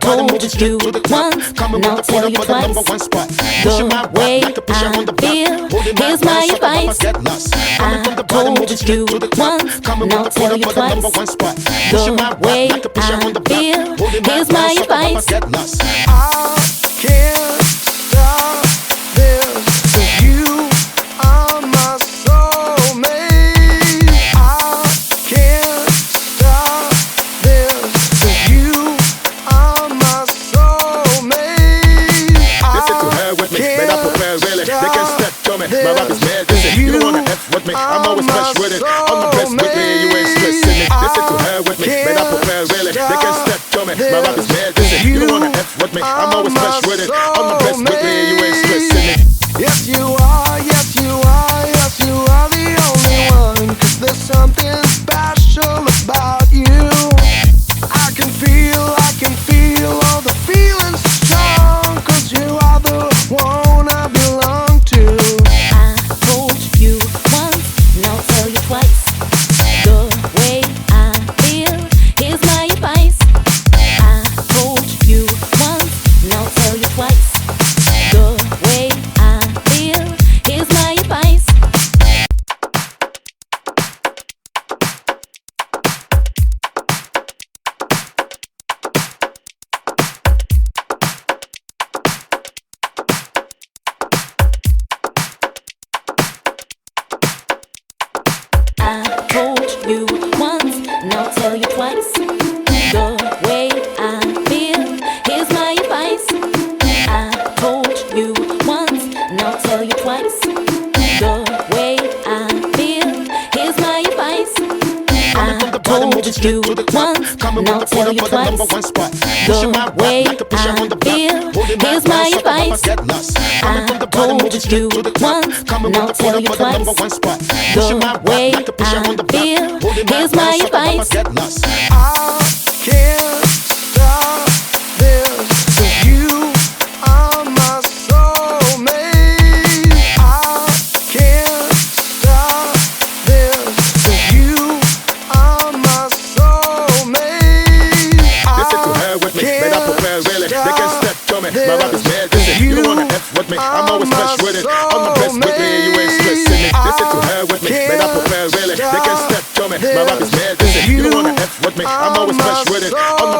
told you once, and I'll tell you twice. The way I feel, here's my advice. I told you once, and I'll tell you twice. The way I feel, here's my advice. I can't stop this, 'cause you are my soulmate. I can't stop this, 'cause you are my soulmate. Listen to her with me, but I prepare really. They can step to me, my rap is mad. Listen, you don't wanna F with me, I'm always fresh with it. On the best with me, you ain't stressing me. Listen to her with me, but I prepare really. They can step to me, my rap is mad. Listen, you don't wanna F with me, I'm always fresh with it. On the best with me, you ain't stressing me. Yes you are, yes you are, yes you are the only one. 'Cause there's something special about you. I can feel all the feelings strong. 'Cause you are the one I belong to. I told you once, and I'll tell you twice. The way I feel, here's my advice. I told you once, and I'll tell you twice. The way I feel, here's my advice. I told you once, and I'll tell you twice. The way I feel, here's my advice. I told you once, and I'll tell you twice. The way I feel, here's my advice. I told you once, and I'll tell you twice. The way I feel, here's my advice. I told you once, and I'll tell you twice. The way I feel, here's my advice. I can't stop this, 'cause you are my soulmate. I can't stop this, 'cause you are my soulmate. Listen to her with me, but I prepare really. They can step to me, my rap is mad. Listen, you don't wanna F with me, I'm always fresh with it. On the best with me, you ain't stressing me. Listen to her with me, but I prepare really. They can step to me, my rap is mad. Listen, you don't wanna F with me, I'm always fresh with it. On the